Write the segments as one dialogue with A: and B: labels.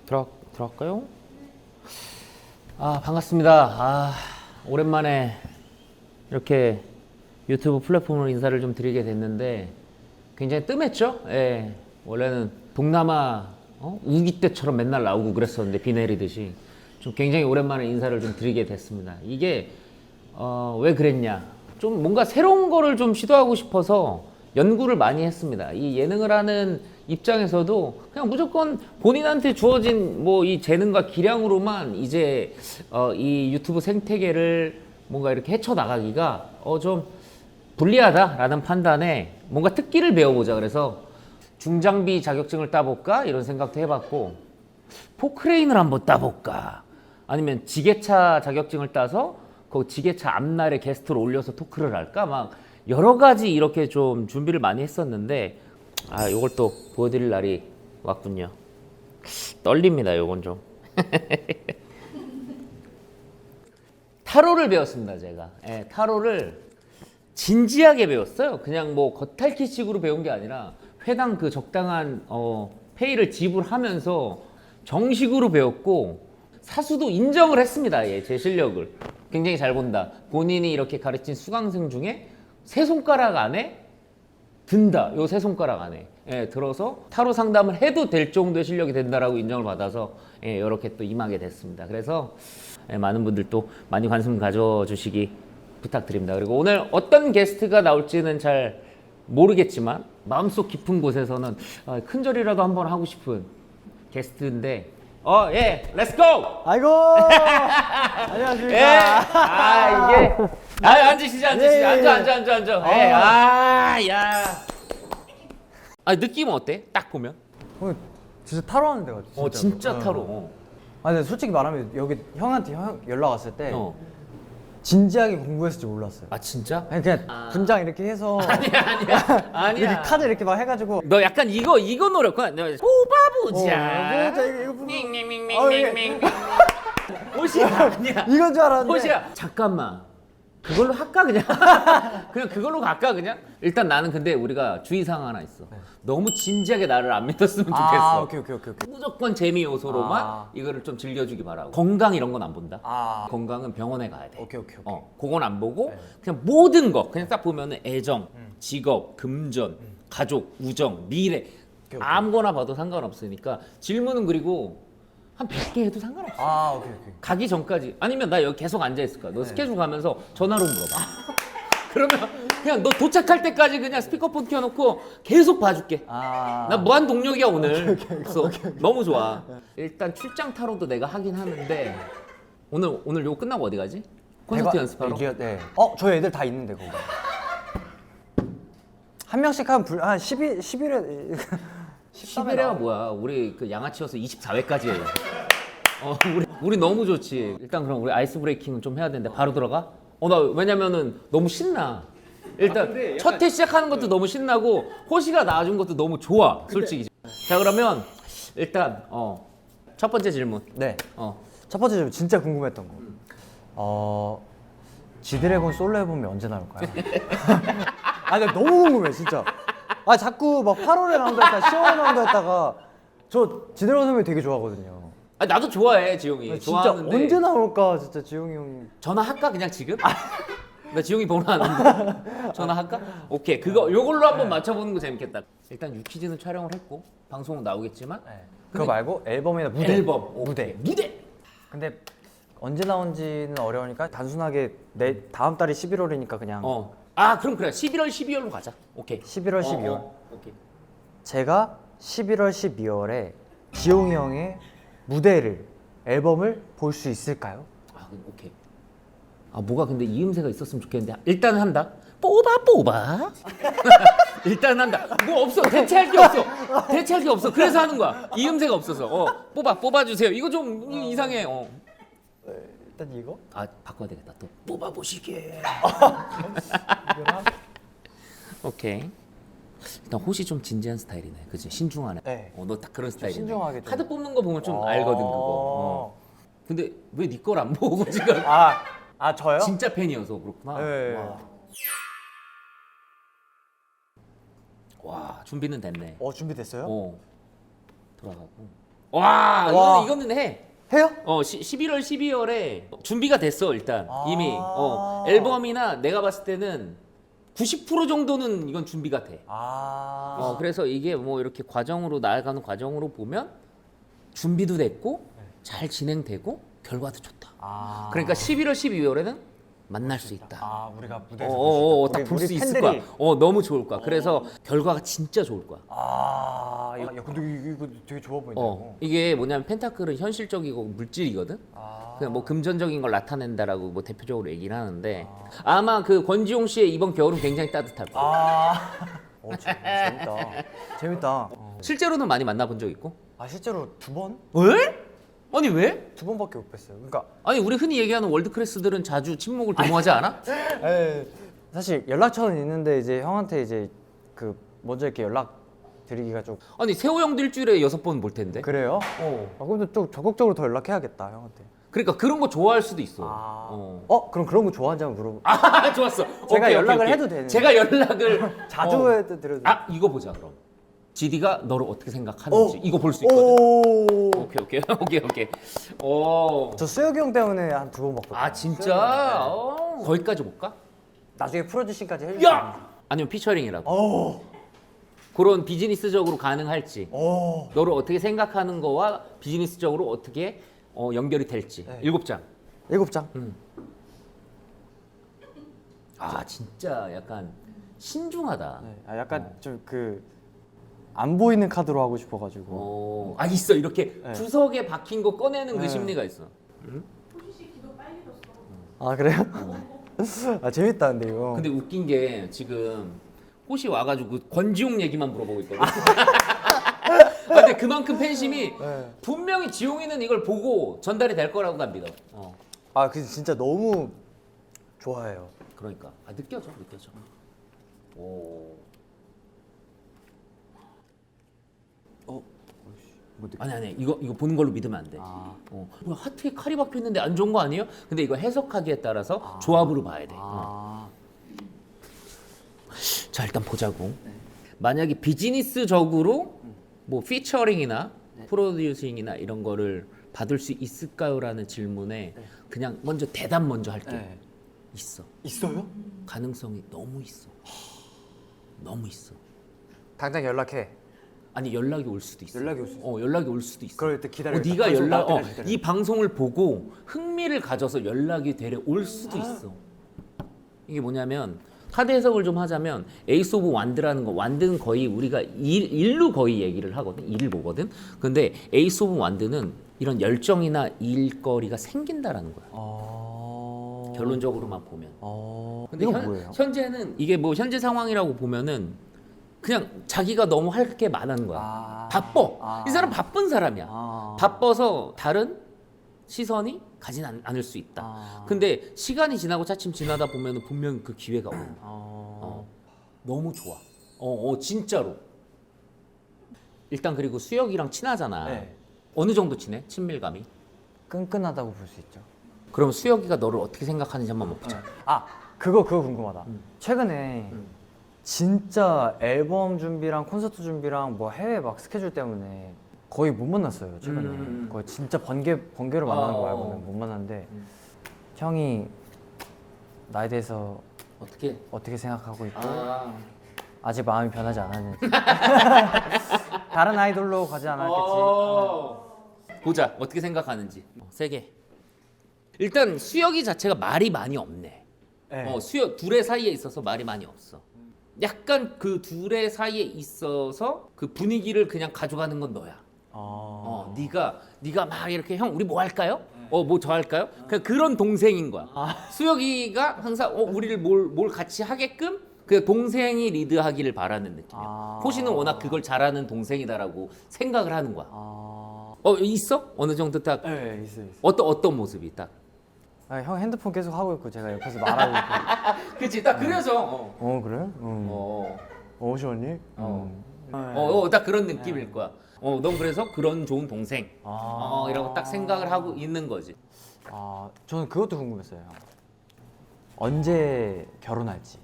A: 들어갈까요? 반갑습니다. 오랜만에 이렇게 유튜브 플랫폼으로 인사를 좀 드리게 됐는데 굉장히 뜸했죠? 예. 원래는 동남아 우기 때처럼 맨날 나오고 그랬었는데 비 내리듯이 좀 굉장히 오랜만에 인사를 좀 드리게 됐습니다. 이게 왜 그랬냐? 좀 뭔가 새로운 거를 좀 시도하고 싶어서 연구를 많이 했습니다. 이 예능을 하는 입장에서도 그냥 무조건 본인한테 주어진 뭐 이 재능과 기량으로만 이제 이 유튜브 생태계를 뭔가 이렇게 헤쳐나가기가 좀 불리하다라는 판단에 뭔가 특기를 배워보자 그래서 중장비 자격증을 따볼까 이런 생각도 해봤고 포크레인을 한번 따볼까 아니면 지게차 자격증을 따서 그 지게차 앞날에 게스트로 올려서 토크를 할까 막 여러 가지 이렇게 좀 준비를 많이 했었는데 요걸 또 보여드릴 날이 왔군요. 떨립니다. 요건 좀 타로를 배웠습니다. 제가 타로를 진지하게 배웠어요. 그냥 뭐 겉핥기식으로 배운 게 아니라 회당 그 적당한 페이를 지불하면서 정식으로 배웠고 사수도 인정을 했습니다. 제 실력을 굉장히 잘 본다. 본인이 이렇게 가르친 수강생 중에 세 손가락 안에 든다. 요 세 손가락 안에 들어서 타로 상담을 해도 될 정도의 실력이 된다라고 인정을 받아서 이렇게 또 임하게 됐습니다. 그래서 많은 분들 또 많이 관심 가져주시기 부탁드립니다. 그리고 오늘 어떤 게스트가 나올지는 잘 모르겠지만 마음속 깊은 곳에서는 큰절이라도 한번 하고 싶은 게스트인데 렛츠고!
B: 아이고 안녕하십니까.
A: 이게 앉으시죠.
B: 예.
A: 앉아. 느낌은 어때? 딱 보면?
B: 진짜 타로 하는 데 같아.
A: 진짜 타로.
B: 근데 솔직히 말하면 여기 형한테 연락 왔을 때 진지하게 공부했을 줄 몰랐어요.
A: 진짜?
B: 아니 그냥 분장 이렇게 해서
A: 아니야.
B: 이렇게 카드 이렇게 막 해가지고
A: 너 약간 이거 노렸구나. 뽑아보자.
B: 이거
A: 밍밍밍밍밍밍. 호시야 아니야.
B: 이건 줄 알았는데.
A: 호시야 잠깐만. 그걸로 할까 그냥? 그냥 그걸로 갈까 그냥? 일단 나는 근데 우리가 주의사항 하나 있어. 너무 진지하게 나를 안 믿었으면 좋겠어.
B: 오케이.
A: 무조건 재미 요소로만 이거를 좀 즐겨주기 바라고. 건강 이런 건 안 본다. 건강은 병원에 가야 돼.
B: 오케이.
A: 그건 안 보고 그냥 모든 거 그냥 딱 보면은 애정, 직업, 금전, 가족, 우정, 미래 아무거나 봐도 상관없으니까 질문은 그리고 한 100개 해도 상관없어.
B: 오케이.
A: 가기 전까지 아니면 나 여기 계속 앉아 있을 거야. 너 스케줄 가면서 전화로 물어봐. 그러면 그냥 너 도착할 때까지 그냥 스피커폰 켜놓고 계속 봐줄게. 나 무한 동력이야 오늘. 그래서 너무 좋아. 일단 출장 타로도 내가 하긴 하는데 오늘 요거 끝나고 어디 가지? 콘서트 연습하러?
B: 네. 저희 애들 다 있는데 거기. 한 명씩 한 11회
A: 11회가 뭐야? 우리 그 양아치여서 24회까지 해요. 우리 너무 좋지. 일단 그럼 우리 아이스 브레이킹은 좀 해야 되는데 바로 들어가? 나 왜냐면은 너무 신나. 일단 첫 회 시작하는 것도 너무 신나고 호시가 나와준 것도 너무 좋아. 솔직히. 자 그러면 일단 첫 번째 질문.
B: 네. 첫 번째 질문 진짜 궁금했던 거. 지드래곤 솔로 앨범이 언제 나올까요? 근데 너무 궁금해 진짜. 자꾸 막 8월에 나온다 했다가 10월에 나온다 했다가 저 지드래곤 선배 되게 좋아하거든요.
A: 나도 좋아해 지용이.
B: 진짜
A: 좋아하는데
B: 언제 나올까 진짜 지용이 형이.
A: 전화할까 그냥 지금? 나 지용이 번호 아는데 전화할까? 오케이 요걸로 한번 맞춰보는 거 재밌겠다. 일단 유퀴즈는 촬영을 했고 방송은 나오겠지만
B: 그거 말고 앨범이나 무대.
A: 앨범
B: 무대.
A: 근데
B: 언제 나온지는 어려우니까 단순하게 다음 달이 11월이니까 그냥
A: 그럼 그래 11월 12월로 가자. 오케이
B: 11월 12월.
A: 오케이.
B: 제가 11월 12월에 지용이 형의 무대를 앨범을 볼 수 있을까요?
A: 오케이. 뭐가 근데 이음새가 있었으면 좋겠는데 일단 한다. 뽑아. 일단 한다. 뭐 없어. 대체할 게 없어. 그래서 하는 거야. 이음새가 없어서. 뽑아주세요. 이거 좀 이상해.
B: 일단 이거?
A: 바꿔야 되겠다. 또 뽑아보시게. 오케이. 일단 호시 좀 진지한 스타일이네. 그치? 신중하네.
B: 네.
A: 너 딱 그런 스타일이네.
B: 신중하게 좀.
A: 카드 뽑는 거 보면 좀 알거든 그거. 근데 왜 네 걸 안 보고 지금?
B: 저요?
A: 진짜 팬이어서 그렇구나.
B: 네.
A: 와 준비는 됐네.
B: 준비됐어요?
A: 돌아가고. 와,
B: 와.
A: 이거는 해.
B: 해요?
A: 11월, 12월에 준비가 됐어 일단
B: 아.
A: 이미. 앨범이나 내가 봤을 때는 90% 정도는 이건 준비가 돼. 그래서 이게 뭐 이렇게 과정으로 나아가는 과정으로 보면 준비도 됐고 잘 진행되고 결과도 좋다. 그러니까 11월, 12월에는 만날 수 있다.
B: 우리가 무대에서 볼 수 있다.
A: 딱 볼
B: 우리
A: 수 있을
B: 팬들이.
A: 거야. 너무 좋을 거야. 그래서 결과가 진짜 좋을 거야.
B: 야, 근데 이거 되게 좋아 보인다. 이거.
A: 이게 뭐냐면 펜타클은 현실적이고 물질이거든. 그냥 뭐 금전적인 걸 나타낸다라고 뭐 대표적으로 얘기를 하는데 아마 그 권지용 씨의 이번 겨울은 굉장히 따뜻할 거야.
B: 재밌다. 재밌다.
A: 실제로는 많이 만나본 적 있고?
B: 실제로 2번?
A: 왜? 아니 왜?
B: 2번밖에 못 뵀어요. 그러니까
A: 아니 우리 흔히 얘기하는 월드 클래스들은 자주 침묵을 도모하지 않아?
B: 사실 연락처는 있는데 이제 형한테 이제 그 먼저 이렇게 연락 드리기가 좀
A: 아니 세호 형도 일주일에 6번 볼 텐데.
B: 그래요? 그럼 좀 적극적으로 더 연락해야겠다 형한테.
A: 그러니까 그런 거 좋아할 수도 있어.
B: 그럼 그런 거 좋아하는지 한번 물어보.
A: 좋았어.
B: 제가
A: 오케이,
B: 연락을
A: 오케이.
B: 해도 되는.
A: 제가 연락을
B: 자주 해도 드려도.
A: 이거 보자 그럼. GD가 너를 어떻게 생각하는지 이거 볼 수 있거든. 오케이.
B: 저 수혁이 형 때문에 한 2번 봤거든요.
A: 진짜? 거기까지 볼까?
B: 나중에 프로듀싱까지 해주세요.
A: 야! 아니면 피처링이라도. 그런 비즈니스적으로 가능할지. 너를 어떻게 생각하는 거와 비즈니스적으로 어떻게 연결이 될지. 7장.
B: 7장.
A: 진짜 약간 신중하다.
B: 약간 좀 그 안 보이는 카드로 하고 싶어가지고.
A: 있어. 이렇게 구석에 박힌 거 꺼내는 그 심리가 있어.
C: 호시 기도 빨개졌어.
B: 그래요? 재밌다 근데 이거.
A: 근데 웃긴 게 지금 꽃이 와가지고 권지용 얘기만 물어보고 있거든. 근데 그만큼 팬심이 분명히 지용이는 이걸 보고 전달이 될 거라고 난 믿어.
B: 그 진짜 너무 좋아해요.
A: 그러니까 느껴져. 오. 아니 이거 보는 걸로 믿으면 안 돼. 뭐야, 하트에 칼이 박혀 있는데 안 좋은 거 아니에요? 근데 이거 해석하기에 따라서 조합으로 봐야 돼. 자 일단 보자고. 만약에 비즈니스적으로 뭐 피처링이나 프로듀싱이나 이런 거를 받을 수 있을까요라는 질문에 그냥 먼저 대답 먼저 할게. 있어.
B: 있어요?
A: 가능성이 너무 있어. 너무 있어.
B: 당장 연락해.
A: 아니 연락이 올 수도 있어.
B: 연락이 올 수 있어.
A: 연락이 올 수도 있어.
B: 그럴 때 기다려.
A: 네가 이 방송을 보고 흥미를 가져서 연락이 되려 올 수도 있어. 이게 뭐냐면 카드 해석을 좀 하자면 에이스 오브 완드라는 거, 완드는 거의 우리가 일로 거의 얘기를 하거든. 일을 보거든. 근데 에이스 오브 완드는 이런 열정이나 일거리가 생긴다라는 거야. 결론적으로만 보면. 근데
B: 이건 뭐예요?
A: 현재는 이게 뭐 현재 상황이라고 보면은 그냥 자기가 너무 할 게 많은 거야. 바빠. 이 사람 바쁜 사람이야. 바빠서 다른 시선이 가진 않을 수 있다. 근데 시간이 지나고 차츰 지나다 보면 분명 그 기회가 온다. 너무 좋아. 진짜로. 일단 그리고 수혁이랑 친하잖아.
B: 네.
A: 어느 정도 친해? 친밀감이?
B: 끈끈하다고 볼 수 있죠.
A: 그럼 수혁이가 너를 어떻게 생각하는지 한번 보자.
B: 그거 궁금하다. 최근에 진짜 앨범 준비랑 콘서트 준비랑 뭐 해외 막 스케줄 때문에 거의 못 만났어요. 최근에 거의 진짜 번개로 만나는 거 말고는 못 만났는데 형이 나에 대해서 어떻게 생각하고 있고 아직 마음이 변하지 않았는지 다른 아이돌로 가지 않았겠지.
A: 보자 어떻게 생각하는지. 세 개. 일단 수혁이 자체가 말이 많이 없네. 수혁 둘의 사이에 있어서 말이 많이 없어. 약간 그 둘의 사이에 있어서 그 분위기를 그냥 가져가는 건 너야. 네가 막 이렇게 형 우리 뭐 할까요? 뭐 저 할까요? 그냥 그런 동생인 거야. 수혁이가 항상 우리를 뭘 같이 하게끔 그 동생이 리드하기를 바라는 느낌이야. 호시는 워낙 그걸 잘하는 동생이다라고 생각을 하는 거야. 있어? 어느 정도 딱.
B: 네, 있어요.
A: 어떤 모습이 딱.
B: 형 핸드폰 계속 하고 있고 제가 옆에서 말하고 있고.
A: 그치 딱 그려져.
B: 그래? 오시 언니?
A: 딱 그런 느낌일 거야. 넌 그래서 그런 좋은 동생 이라고 딱 생각을 하고 있는 거지.
B: 저는 그것도 궁금했어요. 형. 언제 결혼할지.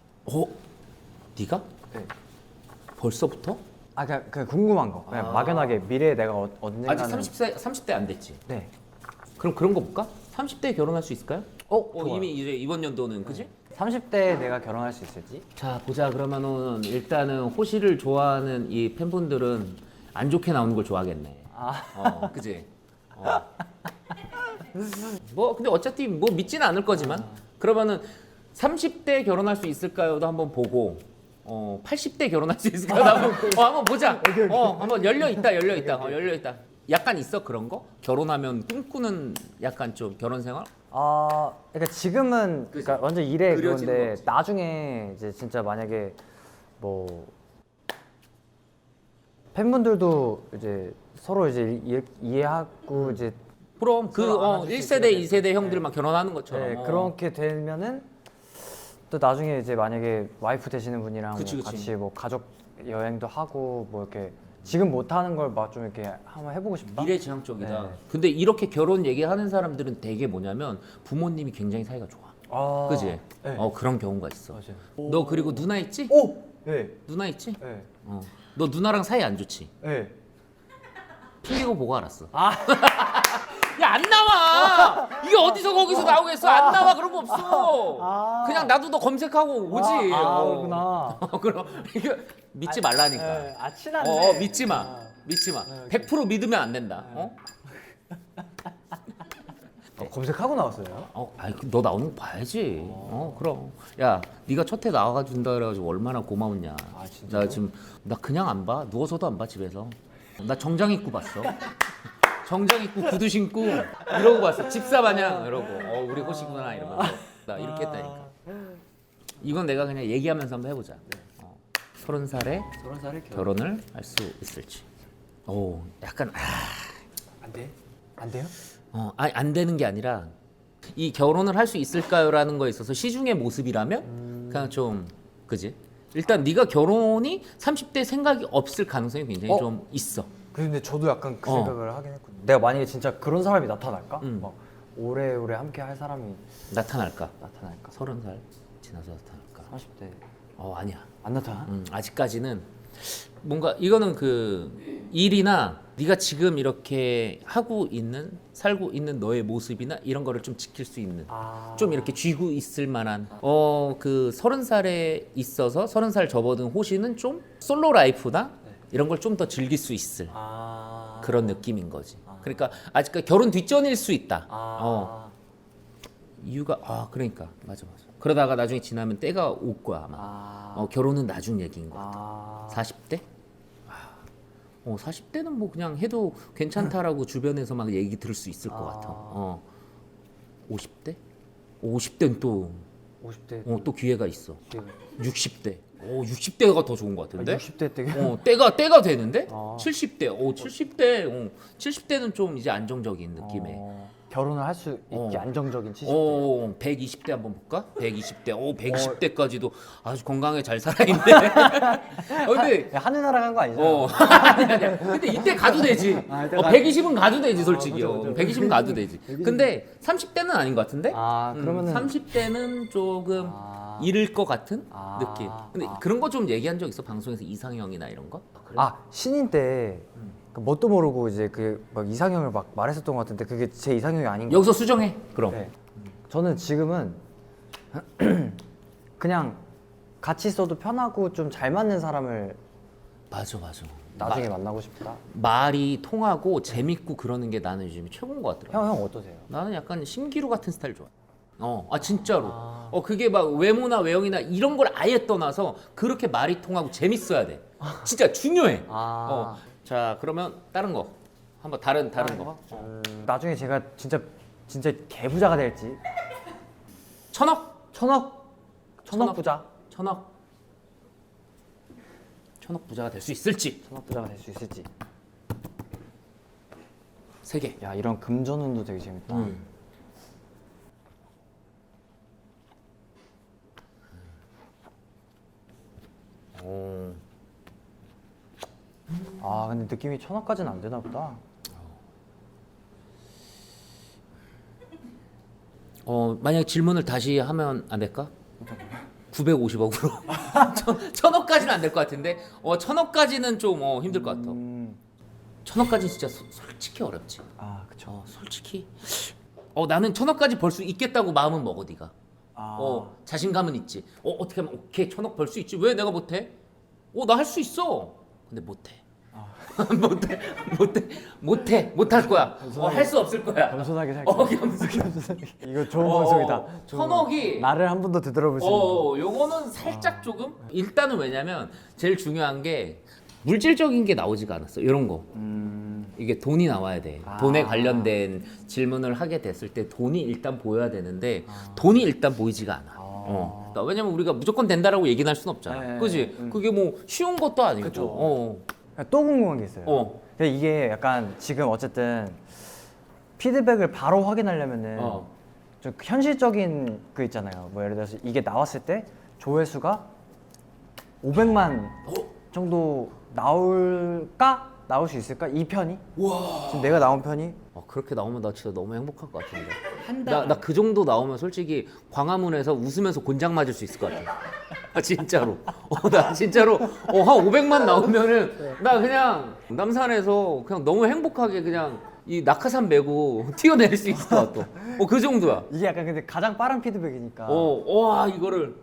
A: 네가?
B: 네.
A: 벌써부터?
B: 아 그냥 궁금한 거. 그냥 막연하게 미래에 내가 언젠가는
A: 아직 30대 안 됐지.
B: 네.
A: 그럼 그런 거 볼까? 30대에 결혼할 수 있을까요?
B: 좋아요.
A: 이미 이제 이번 연도는 그지?
B: 30대에 내가 결혼할 수 있을지?
A: 자 보자. 그러면은 일단은 호시를 좋아하는 이 팬분들은 안 좋게 나오는 걸 좋아하겠네. 그지? 뭐 근데 어차피 뭐 믿지는 않을 거지만 그러면은 30대 결혼할 수 있을까요도 한번 보고 80대 결혼할 수 있을까요? 한번 보자. 한번 열려 있다. 열려 있다. 약간 있어 그런 거? 결혼하면 꿈꾸는 약간 좀 결혼 생활?
B: 그러니까 지금은 그러니까 완전 일에
A: 그려지는
B: 그건데
A: 거지.
B: 나중에 이제 진짜 만약에 뭐 팬분들도 이제 서로 이제 이해하고 이제
A: 그럼
B: 서로 알아줄 수
A: 1세대,
B: 있게
A: 2세대 형들만 결혼하는 것처럼.
B: 네, 그렇게 되면은 또 나중에 이제 만약에 와이프 되시는 분이랑
A: 그치,
B: 뭐
A: 그치.
B: 같이 뭐 가족 여행도 하고 뭐 이렇게 지금 못 하는 걸 막 좀 이렇게 한번 해보고 싶다.
A: 미래지향적이다.
B: 네.
A: 근데 이렇게 결혼 얘기하는 사람들은 되게 뭐냐면 부모님이 굉장히 사이가 좋아. 그지?
B: 네.
A: 그런 경우가 있어.
B: 맞아요.
A: 너 그리고 누나 있지?
B: 오, 네,
A: 누나 있지?
B: 네,
A: 너 누나랑 사이 안 좋지?
B: 네.
A: 핑계고 보고 알았어. 야 안 나와. 이게 어디서 거기서 나오겠어? 안 나와. 그런 거 없어. 그냥 나도 너 검색하고 오지.
B: 그렇구나.
A: 그럼 이거 믿지 말라니까.
B: 친한데.
A: 믿지 마. 믿지 마. 100% 믿으면 안 된다.
B: 검색하고 나왔어요?
A: 아니 너 나오는 거 봐야지. 그럼. 야, 네가 첫 해 나와가 준다 그래가지고 얼마나 고마웠냐.
B: 진짜요?
A: 나 지금 나 그냥 안 봐. 누워서도 안 봐 집에서. 나 정장 입고 봤어. 정장 입고 구두 신고 이러고 봤어. 집사 마냥 이러고. 우리 호시구나 이러면서 나 이렇게 했다니까. 이건 내가 그냥 얘기하면서 한번 해보자. 30살에
B: 30살에
A: 결혼을 할 수 있을지. 약간
B: 안 돼? 안 돼요?
A: 아니 안 되는 게 아니라 이 결혼을 할 수 있을까요라는 거에 있어서 시중의 모습이라면 그냥 좀 그지? 일단 네가 결혼이 30대 생각이 없을 가능성이 굉장히 좀 있어.
B: 근데 저도 약간 그 생각을 하긴 했거든요. 내가 만약에 진짜 그런 사람이 나타날까? 막 오래오래 함께 할 사람이
A: 나타날까?
B: 나타날까?
A: 30살 지나서 나타날까?
B: 30대
A: 아니야.
B: 안 나타나?
A: 아직까지는 뭔가 이거는 그 일이나 네가 지금 이렇게 하고 있는 살고 있는 너의 모습이나 이런 거를 좀 지킬 수 있는 좀 이렇게 쥐고 있을 만한 그 30살에 있어서 30살 접어든 호시는 좀 솔로 라이프나 이런 걸 좀 더 즐길 수 있을 그런 느낌인 거지. 그러니까 아직까지 결혼 뒷전일 수 있다. 이유가 그러니까 맞아. 그러다가 나중에 지나면 때가 올 거야 아마. 결혼은 나중 얘기인 거 같아. 40대? 40대는 뭐 그냥 해도 괜찮다라고 주변에서 막 얘기 들을 수 있을 것 같아. 50대? 50대는 또
B: 50대
A: 또 기회가 있어. 60대. 60대가 더 좋은 것 같은데?
B: 60대 때
A: 때가 되는데? 70대. 70대는 좀 이제 안정적인 느낌의.
B: 결혼을 할 수 있게 안정적인 70대
A: 120대 한번 볼까? 120대. 120대까지도 아주 건강하게 잘 살아있는데. 근데
B: 하늘나라 간 거 아니죠?
A: 아니야. 근데 이때 가도 되지. 120은 가도 되지, 솔직히.
B: 그죠.
A: 120은 가도 되지. 근데 30대는 아닌 것 같은데?
B: 그러면은
A: 30대는 조금 이를 것 같은 느낌. 근데 그런 거 좀 얘기한 적 있어? 방송에서 이상형이나 이런 거?
B: 신인 때 뭣도 모르고 이제 그 막 이상형을 막 말했었던 것 같은데 그게 제 이상형이 아닌 거.
A: 여기서 수정해. 그럼.
B: 네. 저는 지금은 그냥 같이 있어도 편하고 좀 잘 맞는 사람을
A: 맞아.
B: 나중에 만나고 싶다.
A: 말이 통하고 재밌고 그러는 게 나는 요즘 최고인 것 같더라고.
B: 형 어떠세요?
A: 나는 약간 신기루 같은 스타일 좋아. 진짜로. 그게 막 외모나 외형이나 이런 걸 아예 떠나서 그렇게 말이 통하고 재밌어야 돼. 진짜 중요해. 자, 그러면 다른 거. 한번 다른 거.
B: 나중에 제가 진짜 개부자가 될지.
A: 천억
B: 천억 부자.
A: 천억 부자가 될 수 있을지.
B: 천억 부자가 될 수 있을지.
A: 3개.
B: 야, 이런 금전운도 되게 재밌다. 근데 느낌이 천억까지는 안 되나 보다.
A: 만약에 질문을 다시 하면 안 될까? 950억으로. 1000억까지는 안 될 것 같은데 1000억까지는 좀 힘들 것 같아. 1000억까지 진짜 솔직히 어렵지.
B: 아 그쵸.
A: 솔직히 나는 1000억까지 벌 수 있겠다고 마음은 먹어 네가. 자신감은 있지. 어떻게 하면 오케이 1000억 벌 수 있지. 왜 내가 못해? 나 할 수 있어. 근데 못해. 못할 거야. 할 수 없을 거야.
B: 겸손하게 살게요.
A: 겸손하게.
B: 이거 좋은 방송이다.
A: 1000억이
B: 나를 한 번 더 되돌아볼 수 있는.
A: 요거는 살짝 조금. 일단은 왜냐면 제일 중요한 게 물질적인 게 나오지가 않았어. 이런 거. 이게 돈이 나와야 돼. 돈에 관련된 질문을 하게 됐을 때 돈이 일단 보여야 되는데 돈이 일단 보이지가 않아. 그러니까 왜냐면 우리가 무조건 된다라고 얘기는 할 수는 없잖아.
B: 네.
A: 그지? 그게 뭐 쉬운 것도 아니고.
B: 또 궁금한 게 있어요. 근데 이게 약간 지금 어쨌든 피드백을 바로 확인하려면은 좀 현실적인 그 있잖아요. 뭐 예를 들어서 이게 나왔을 때 조회수가 500만 정도 나올 수 있을까? 이 편이? 지금 내가 나온 편이?
A: 그렇게 나오면 나 진짜 너무 행복할 것 같은데. 나 그 정도 나오면 솔직히 광화문에서 웃으면서 곤장 맞을 수 있을 것 같아. 진짜로. 나 진짜로 한 500만 나오면은 나 그냥 남산에서 그냥 너무 행복하게 그냥 이 낙하산 메고 튀어내릴 수 있을 것 같아. 그 정도야.
B: 이게 약간 근데 가장 빠른 피드백이니까.
A: 와 이거를.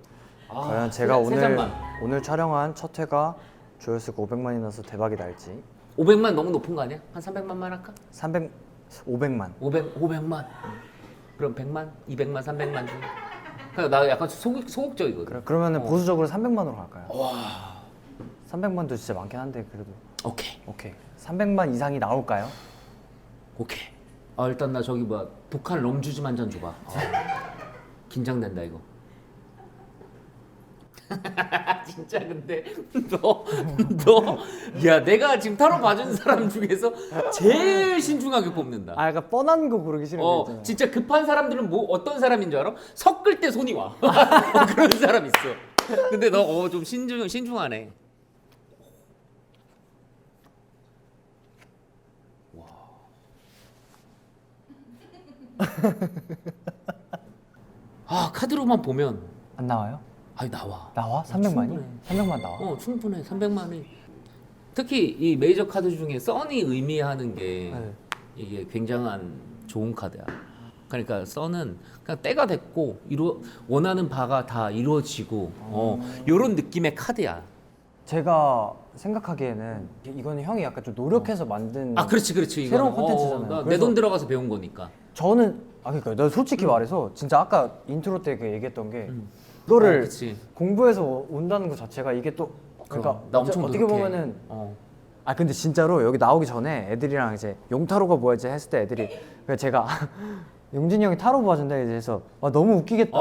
B: 과연 제가
A: 세 잔만.
B: 오늘 촬영한 첫 회가 조회수가 500만이 나서 대박이 날지.
A: 500만 너무 높은 거 아니야? 한 300만만 할까?
B: 500만.
A: 500만. 그럼 100만, 200만, 300만 중. 그냥 나 약간 소극적이거든.
B: 그러면은 보수적으로 300만으로 갈까요? 300만도 진짜 많긴 한데 그래도.
A: 오케이.
B: 300만 이상이 나올까요?
A: 오케이. 일단 나 저기 독한 럼주즘 한 잔 줘봐. 긴장된다 이거. 진짜 근데 야 내가 지금 타로 봐준 사람 중에서 제일 신중하게 뽑는다.
B: 약간 뻔한 거 고르기 싫은 거 있잖아요.
A: 진짜 급한 사람들은 어떤 사람인 줄 알아? 섞을 때 손이 와. 그런 사람 있어. 근데 너 좀 신중하네. 카드로만 보면
B: 안 나와요?
A: 나와.
B: 나와? 300만이?
A: 충분해.
B: 300만 나와?
A: 충분해. 300만이. 특히 이 메이저 카드 중에 선이 의미하는 게 이게 굉장한 좋은 카드야. 그러니까 선은 그냥 때가 됐고 원하는 바가 다 이루어지고 이런 느낌의 카드야.
B: 제가 생각하기에는 이거는 형이 약간 좀 노력해서 만든
A: 그렇지.
B: 새로운 콘텐츠잖아요.
A: 내 돈 들어가서 배운 거니까.
B: 저는 그러니까 내가 솔직히 말해서 진짜 아까 인트로 때 그 얘기했던 게 이거를
A: 그치.
B: 공부해서 온다는 것 자체가 이게 또 그러니까
A: 나 엄청
B: 어떻게
A: 노력해.
B: 보면은 근데 진짜로 여기 나오기 전에 애들이랑 이제 용타로가 뭐였지 했을 때 애들이 그래서 제가 용진이 형이 타로 봐준다 이제 해서 너무 웃기겠다.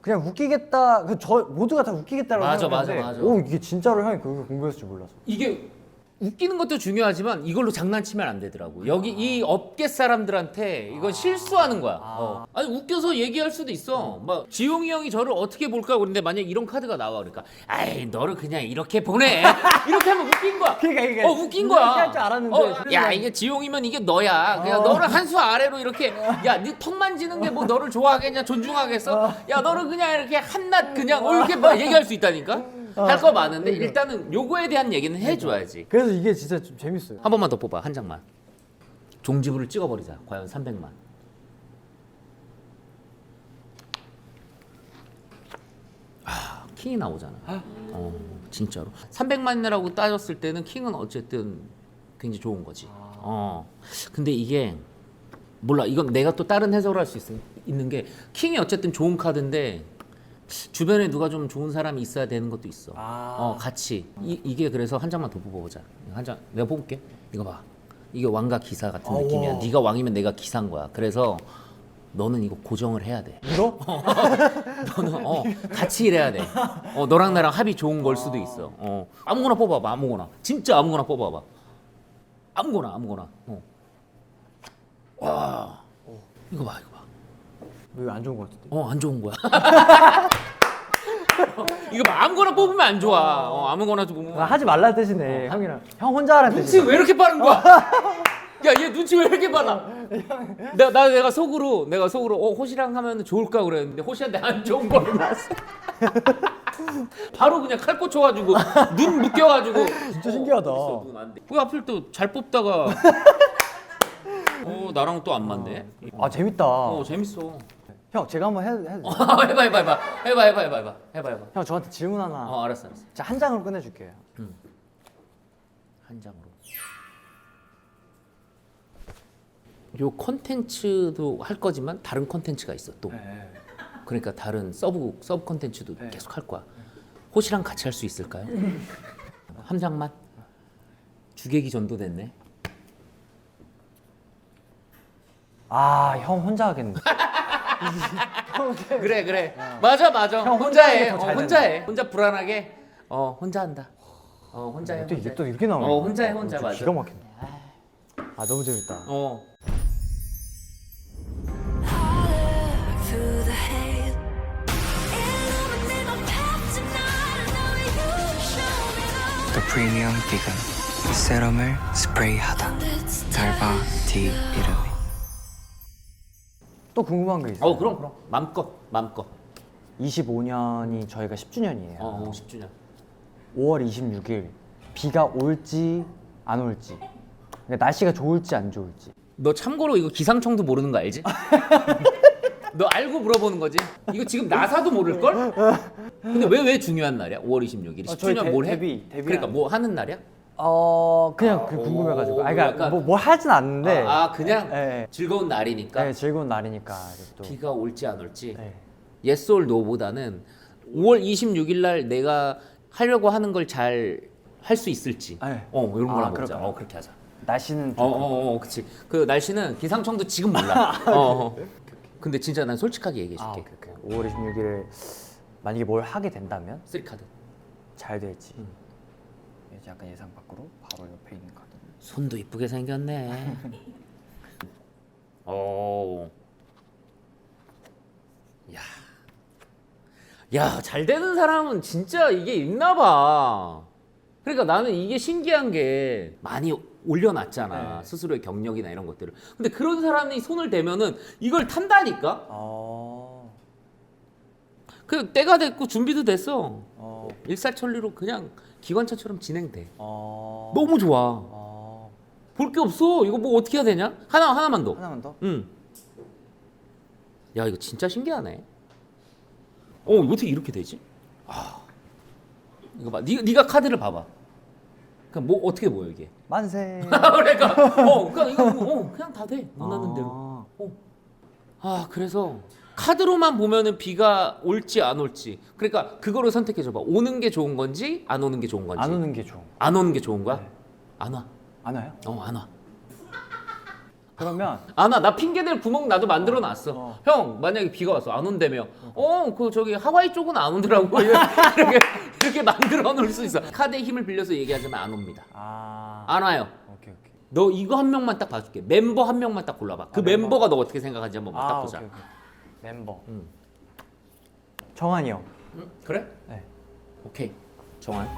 B: 그냥 웃기겠다. 저 모두가 다 웃기겠다라고 생각했는데
A: 맞아.
B: 이게 진짜로 형이 그걸 공부했을 줄 몰랐어.
A: 이게 웃기는 것도 중요하지만 이걸로 장난치면 안 되더라고. 여기 이 업계 사람들한테 이건 실수하는 거야. 아니 웃겨서 얘기할 수도 있어. 막 지용이 형이 저를 어떻게 볼까 그런데 만약 이런 카드가 나와 그러니까 너를 그냥 이렇게 보내. 이렇게 하면 웃긴 거야.
B: 그러니까
A: 웃긴 거야.
B: 이렇게 할 줄 알았는데.
A: 야 이게 지용이면 이게 너야. 그냥 너를 한 수 아래로 이렇게 네 턱 만지는 게 뭐 너를 좋아하겠냐 존중하겠어? 야 너를 그냥 이렇게 한낱 그냥 이렇게 막 얘기할 수 있다니까. 할 거 많은데 일단은 요거에 대한 얘기는 해줘야지.
B: 그래서 이게 진짜 좀 재밌어요.
A: 한 번만 더 뽑아. 한 장만. 종지부를 찍어버리자. 과연 300만. 킹이 나오잖아. 진짜로. 300만이라고 따졌을 때는 킹은 어쨌든 굉장히 좋은 거지. 근데 이게 몰라. 이건 내가 또 다른 해석을 할 수 있는 게 킹이 어쨌든 좋은 카드인데 주변에 누가 좀 좋은 사람이 있어야 되는 것도 있어. 같이. 이게 그래서 한 장만 더 뽑아보자. 한 장 내가 뽑을게. 이거 봐. 이게 왕과 기사 같은 느낌이야. 네가 왕이면 내가 기사인 거야. 그래서 너는 이거 고정을 해야 돼.
B: 이거?
A: 너는 같이 일해야 돼. 너랑 나랑 합이 좋은 걸 수도 있어. 아무거나 뽑아봐. 아무거나. 진짜 아무거나 뽑아봐. 아무거나. 와. 이거 봐.
B: 이거 안 좋은 거 같은데?
A: 안 좋은 거야. 이거 봐, 아무거나 뽑으면 안 좋아. 아무거나 좀 뽑으면.
B: 하지 말라 뜻이네. 형이랑 형 혼자 하라는
A: 눈치
B: 뜻이네.
A: 왜 이렇게 빠른 거야? 야, 얘 눈치 왜 이렇게 봐라? 내가 속으로 호시랑 하면 좋을까 그랬는데 호시한테 안 좋은 걸로 나왔어. 바로 그냥 칼 꽂혀가지고 눈 묶여가지고.
B: 진짜 신기하다.
A: 왜 하필 또 잘 뽑다가 나랑 또 안 맞네.
B: 아 재밌다.
A: 재밌어.
B: 형 제가 한번 해도 돼요?
A: 해봐.
B: 형 저한테 질문 하나.
A: 알았어.
B: 제가 한 장으로 끝내줄게요.
A: 한 장으로. 요 컨텐츠도 할 거지만 다른 컨텐츠가 있어 또.
B: 네.
A: 그러니까 다른 서브 컨텐츠도
B: 네.
A: 계속 할 거야. 호시랑 같이 할 수 있을까요? 한 장만. 주객이 전도됐네.
B: 아 형 혼자 하겠네.
A: 그래. 맞아.
B: 형
A: 혼자
B: 혼자
A: 해.
B: 하는 게더
A: 혼자 해. 혼자 불안하게. 혼자 한다. 혼자 해.
B: 또 이게 또 이렇게 나오네.
A: 혼자 해.
B: 진짜
A: 맞아.
B: 기가 막히네. 아 너무 재밌다.
D: through the haze. Illuminate my path tonight. I know you show me the
E: 더 프리미엄 비건 세럼을 스프레이하다. 달바 디 이름이.
B: 또 궁금한 게 있어요.
A: 그럼. 맘껏.
B: 25년이 저희가 10주년이에요.
A: 10주년.
B: 5월 26일 비가 올지 안 올지. 그러니까 날씨가 좋을지 안 좋을지.
A: 너 참고로 이거 기상청도 모르는 거 알지? 너 알고 물어보는 거지? 이거 지금 나사도 모를걸? 근데 왜 중요한 날이야? 5월 26일이 10주년 뭘 해?
B: 데뷔
A: 그러니까 뭐 하는 날이야?
B: 그냥 그 궁금해가지고. 그러니까
A: 약간-
B: 뭐 하진 않는데.
A: 그냥
B: 네.
A: 즐거운 날이니까
B: 네, 즐거운 날이니까 이제 또.
A: 비가 올지 안 올지
B: 네.
A: yes or no보다는 5월 26일 날 내가 하려고 하는 걸 잘 할 수 있을지
B: 네.
A: 이런 걸 한번 보자.
B: 그럴까요?
A: 그렇게 하자.
B: 날씨는 좀
A: 그치. 그 날씨는 기상청도 지금 몰라. 근데 진짜 난 솔직하게 얘기해 줄게.
B: 오케이. 5월 26일에 만약에 뭘 하게 된다면
A: 쓰리카드.
B: 잘 될지. 이제 약간 예상 밖으로 바로 옆에 있는 카드.
A: 손도 이쁘게 생겼네. 야, 잘 되는 사람은 진짜 이게 있나 봐. 그러니까 나는 이게 신기한 게 많이 올려놨잖아.
B: 네.
A: 스스로의 경력이나 이런 것들을. 근데 그런 사람이 손을 대면은 이걸 탄다니까? 그 때가 됐고 준비도 됐어. 일사천리로 그냥 기관차처럼 진행돼. 너무 좋아. 볼 게 없어. 이거 뭐 어떻게 해야 되냐? 하나만 더.
B: 하나만 더?
A: 응. 야, 이거 진짜 신기하네. 이거 어떻게 이렇게 되지? 이거 봐. 네가 카드를 봐봐. 그럼 뭐 어떻게 보여 이게?
B: 만세.
A: 그러니까 이거 그냥 다 돼. 원하는 대로. 그래서 카드로만 보면은 비가 올지 안 올지. 그러니까 그거를 선택해 줘 봐. 오는 게 좋은 건지 안 오는 게 좋은 건지.
B: 안 오는 게 좋은.
A: 안 오는 게 좋은 거야?
B: 네.
A: 안 와.
B: 안 와요?
A: 안 와.
B: 그러면
A: 안 와. 나 핑계댈 구멍 나도 만들어 놨어. 형, 만약에 비가 왔어. 안 온다며. 그 저기 하와이 쪽은 안 오더라고. 이렇게 만들어 놓을 수 있어. 카드의 힘을 빌려서 얘기하자면 안 옵니다. 안 와요.
B: 오케이.
A: 너 이거 한 명만 딱 봐줄게. 멤버 한 명만 딱 골라봐. 그
B: 멤버?
A: 멤버가 너 어떻게 생각하는지 한번 딱 보자.
B: 오케이. 멤버. 정한이 형.
A: 그래?
B: 네.
A: 오케이. 정한.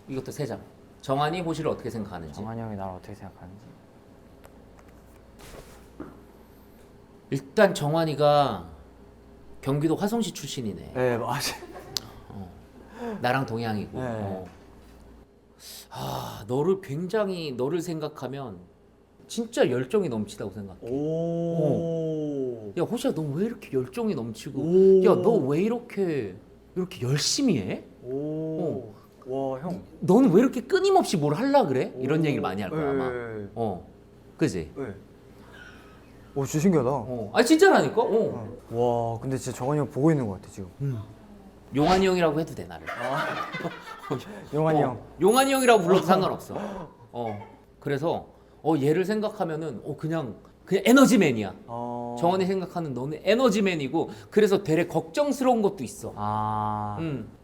A: 이것도 세 장. 정한이 호시를 어떻게 생각하는지.
B: 정한이 형이 나를 어떻게 생각하는지.
A: 일단 정한이가 경기도 화성시 출신이네.
B: 네, 맞아.
A: 나랑 동양이고.
B: 네.
A: 너를 생각하면 진짜 열정이 넘치다고 생각해. 야, 호시야, 너 왜 이렇게 열정이 넘치고? 야, 너 왜 이렇게 열심히 해?
B: 와, 형.
A: 너는 왜 이렇게 끊임없이 뭘 하려 그래? 이런 얘기를 많이 할 거야 아마.
B: 네.
A: 그지?
B: 네. 오, 진짜 신기하다.
A: 진짜라니까.
B: 와, 근데 진짜 정한이 형 보고 있는 것 같아 지금.
A: 용환이 형이라고 해도 돼 나를.
B: 용한이 형.
A: 용환이 형이라고 불러도 상관없어. 그래서 얘를 생각하면은 그냥 에너지맨이야. 정원이 생각하는 너는 에너지맨이고 그래서 되레 걱정스러운 것도 있어.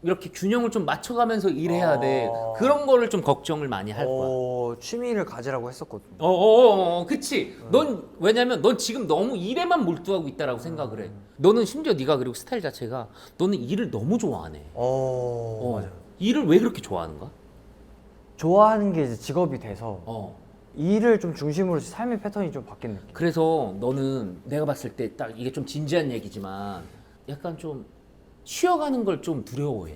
A: 이렇게 균형을 좀 맞춰가면서 일해야 돼. 그런 거를 좀 걱정을 많이 할 거야.
B: 취미를 가지라고 했었거든.
A: 그치. 왜냐면 넌 지금 너무 일에만 몰두하고 있다라고 생각을 해. 너는 심지어 네가 그리고 스타일 자체가 너는 일을 너무 좋아하네.
B: 맞아.
A: 일을 왜 그렇게 좋아하는가?
B: 좋아하는 게 이제 직업이 돼서 일을 좀 중심으로 삶의 패턴이 좀 바뀐 느낌.
A: 그래서 너는 내가 봤을 때 딱 이게 좀 진지한 얘기지만 약간 좀 쉬어가는 걸 좀 두려워해.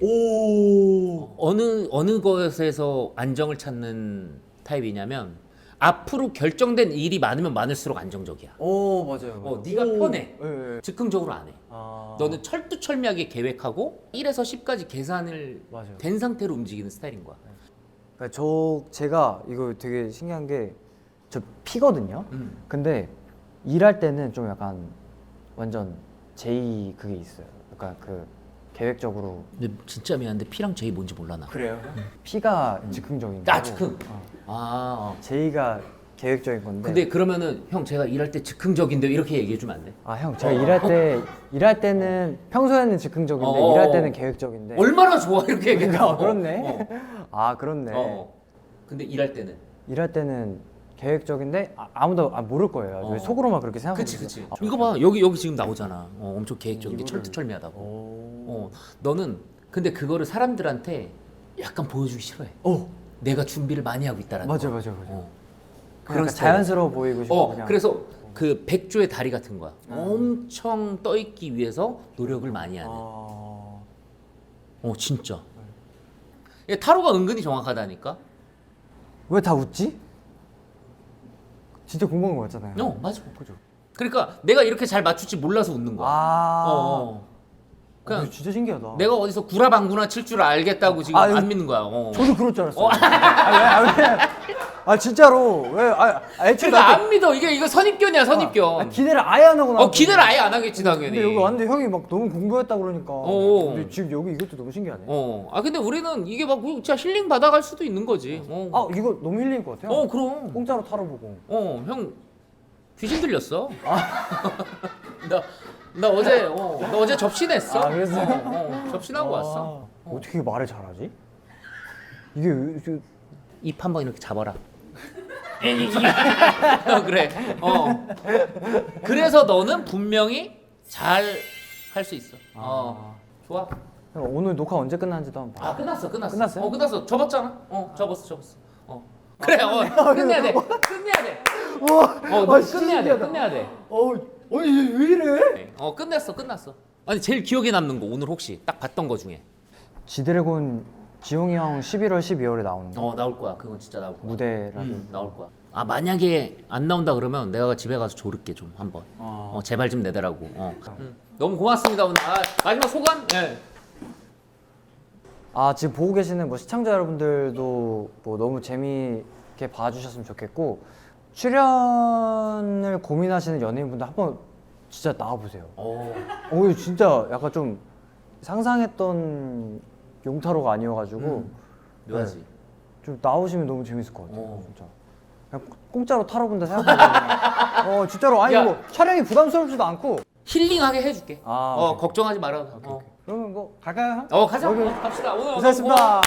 A: 어느 것에서 안정을 찾는 타입이냐면 앞으로 결정된 일이 많으면 많을수록 안정적이야.
B: 오 맞아요.
A: 네가 편해.
B: 네.
A: 즉흥적으로 안 해.
B: 아.
A: 너는 철두철미하게 계획하고 1에서 10까지 계산을
B: 맞아요.
A: 된 상태로 움직이는 스타일인 거야.
B: 그러니까 제가 이거 되게 신기한 게 저 P거든요. 근데 일할 때는 좀 약간 완전 J 그게 있어요. 약간 그 계획적으로.
A: 근데 진짜 미안한데 P랑 J 뭔지 몰라 나.
B: 그래요? P가 즉흥적인 거고.
A: 아 즉흥.
B: J가 계획적인 건데.
A: 근데 그러면은 형 제가 일할 때 즉흥적인데 이렇게 얘기해 주면 안 돼?
B: 아 형 제가 일할 때는 평소에는 즉흥적인데
A: 어.
B: 일할 때는 계획적인데.
A: 얼마나 좋아 이렇게 얘기해.
B: 그렇네. 아 그렇네.
A: 근데 일할 때는.
B: 일할 때는 계획적인데 아무도 모를 거예요. 왜 속으로만 그렇게 생각하고
A: 그치.
B: 있어요.
A: 이거 봐 여기 지금 나오잖아. 엄청 계획적인 게
B: 이거를-
A: 철두철미하다고.
B: 오.
A: 너는 근데 그거를 사람들한테 약간 보여주기 싫어해. 내가 준비를 많이 하고 있다라는
B: 맞아
A: 거.
B: 맞아.
A: 그런
B: 그러니까
A: 스타일.
B: 자연스러워 보이고 싶어 그냥.
A: 그래서 그 백조의 다리 같은 거야. 엄청 떠 있기 위해서 노력을 많이 하는. 진짜. 얘 타로가 은근히 정확하다니까.
B: 왜 다 웃지? 진짜 궁금한 거 같잖아요.
A: 맞아.
B: 그죠.
A: 그러니까 내가 이렇게 잘 맞출지 몰라서 웃는 거야. 그냥
B: 그냥 진짜 신기하다.
A: 내가 어디서 구라방구나 칠 줄 알겠다고 지금
B: 아, 이거-
A: 안 믿는 거야.
B: 저도 그럴 줄 알았어요. 아 진짜로 왜? 애초에
A: 그러니까
B: 나한테
A: 안 믿어. 이거 선입견이야, 선입견.
B: 기대를 아예 안 하고 나왔거든요.
A: 기대를 아예 안 하겠지 당연히.
B: 근데 여기 왔는데 형이 막 너무 공부했다 그러니까. 근데 지금 여기 이것도 너무 신기하네.
A: 근데 우리는 이게 막 진짜 힐링 받아갈 수도 있는 거지.
B: 이거 너무 힐링일 것 같아요.
A: 그럼.
B: 공짜로 타러 보고.
A: 형 귀신 들렸어. 나 어제 나 어제 접신했어.
B: 그랬어요?
A: 접신하고 왔어.
B: 어떻게 말을 잘하지? 이게
A: 입 한번 이렇게 잡아라. 그래. 그래서 너는 분명히 잘 할 수 있어. 좋아.
B: 오늘 녹화 언제 끝나는지도 한번 봐.
A: 끝났어.
B: 끝났어요?
A: 끝났어. 접었잖아. 접었어. 그래. 끝내야 돼. 끝내야 돼.
B: 왜 이래?
A: 끝났어. 아니 제일 기억에 남는 거 오늘 혹시 딱 봤던 거 중에.
B: 지드래곤 지용이 형 11월 12월에 나오는 거.
A: 나올 거야. 그건 진짜 나올 거야.
B: 무대라도.
A: 나올 거야. 만약에 안 나온다 그러면 내가 집에 가서 조를게 좀 한번. 제발 좀 내더라고. 너무 고맙습니다 오늘. 마지막 소감? 네.
B: 지금 보고 계시는 뭐 시청자 여러분들도 뭐 너무 재미있게 봐주셨으면 좋겠고 출연을 고민하시는 연예인분들 한번 진짜 나와보세요. 이거 진짜 약간 좀 상상했던 용타로가 아니어가지고
A: 묘하지.
B: 좀 나오시면 너무 재밌을 것 같아요. 진짜. 그냥 공짜로 타러 본다 생각하고 진짜로 아니
A: 야.
B: 뭐 촬영이 부담스럽지도 않고.
A: 힐링하게 해줄게.
B: 오케이.
A: 걱정하지 말아.
B: 그러면 뭐 갈까요 형?
A: 가자.
B: 여기.
A: 갑시다. 오늘
B: 고생했습니다.